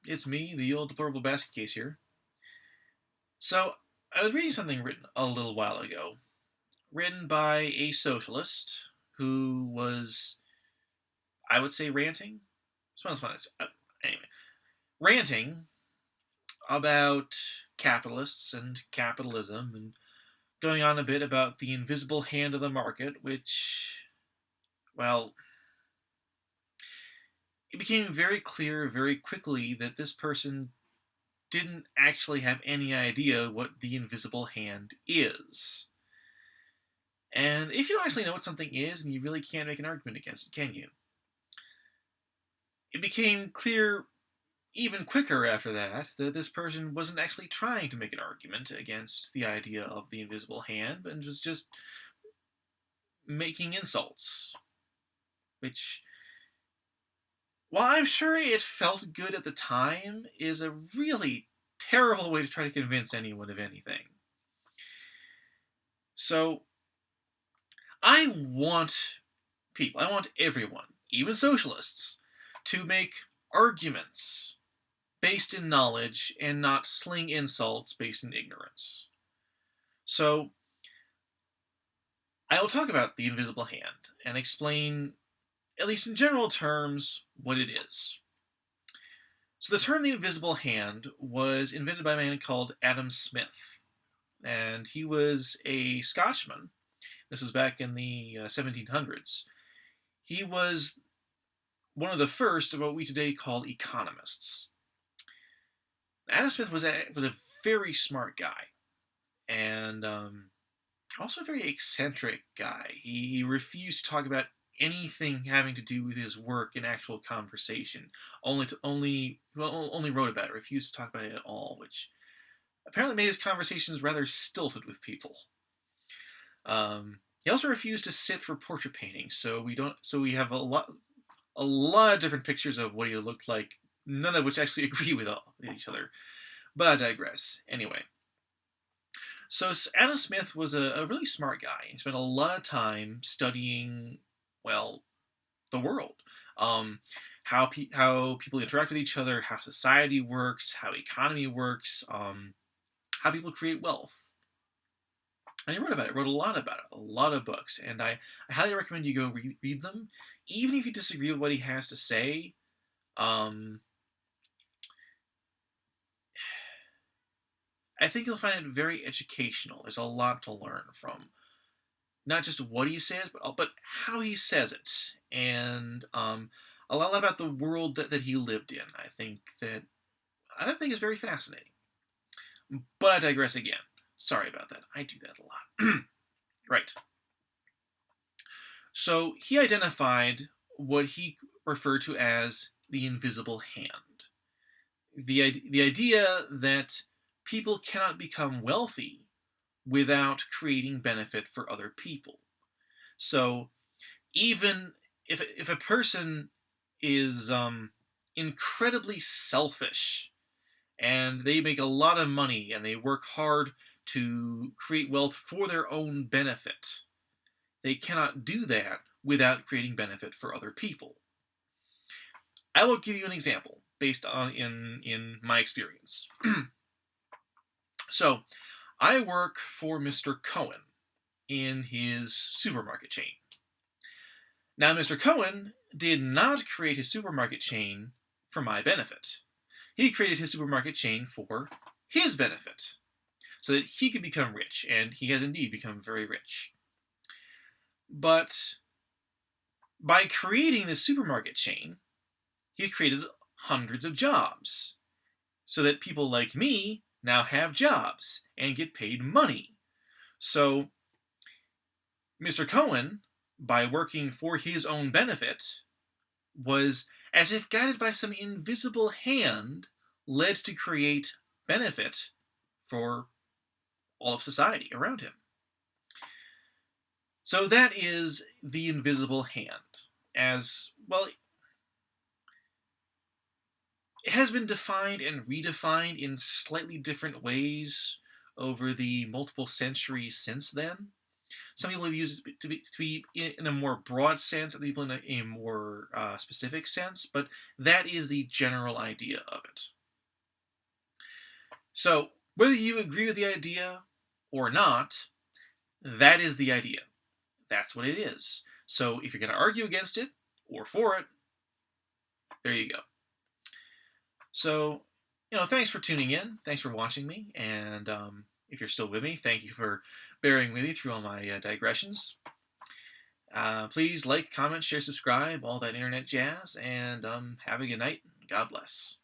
It's me, the old deplorable basket case here. So, I was reading something written a little while ago, written by a socialist who was, I would say, ranting. Anyway, ranting about capitalists and capitalism and going on a bit about the invisible hand of the market, which, well, it became very clear very quickly that this person didn't actually have any idea what the invisible hand is. And if you don't actually know what something is, then you really can't make an argument against it, can you? It became clear even quicker after that this person wasn't actually trying to make an argument against the idea of the invisible hand, but was just making insults. Which, while I'm sure it felt good at the time, is a really terrible way to try to convince anyone of anything. So, I want I want everyone, even socialists, to make arguments based in knowledge and not sling insults based in ignorance. So, I will talk about the invisible hand and explain, at least in general terms, what it is. So, the term the invisible hand was invented by a man called Adam Smith, and he was a Scotchman. This was back in the 1700s. He was one of the first of what we today call economists. Adam Smith was a very smart guy, and also a very eccentric guy. He refused to talk about anything having to do with his work in actual conversation. Only wrote about it. Refused to talk about it at all, which apparently made his conversations rather stilted with people. He also refused to sit for portrait painting, so we have a lot of different pictures of what he looked like, none of which actually agree with each other. But I digress. Anyway, so Adam Smith was a really smart guy. He spent a lot of time studying, well, the world, how people interact with each other, how society works, how economy works, how people create wealth. And he wrote about it, wrote a lot about it, a lot of books, and I highly recommend you go read them, even if you disagree with what he has to say. I think you'll find it very educational. There's a lot to learn from not just what he says, but how he says it, and a lot about the world that he lived in. I think is very fascinating. But I digress again. Sorry about that. I do that a lot. Right. So he identified what he referred to as the invisible hand. The idea that people cannot become wealthy without creating benefit for other people. So even if a person is incredibly selfish and they make a lot of money and they work hard to create wealth for their own benefit, they cannot do that without creating benefit for other people. I will give you an example based on in my experience. So, I work for Mr. Cohen in his supermarket chain. Now, Mr. Cohen did not create his supermarket chain for my benefit. He created his supermarket chain for his benefit, so that he could become rich, and he has indeed become very rich. But by creating this supermarket chain, he created hundreds of jobs, so that people like me now have jobs and get paid money. So, Mr. Cohen, by working for his own benefit, was, as if guided by some invisible hand, led to create benefit for all of society around him. So that is the invisible hand. As, well, it has been defined and redefined in slightly different ways over the multiple centuries since then. Some people have used it to be in a more broad sense, other people in a more specific sense, but that is the general idea of it. So, whether you agree with the idea or not, that is the idea. That's what it is. So, if you're going to argue against it or for it, there you go. So, thanks for tuning in. Thanks for watching me. And if you're still with me, thank you for bearing with me through all my digressions. Please like, comment, share, subscribe, all that internet jazz, and have a good night. God bless.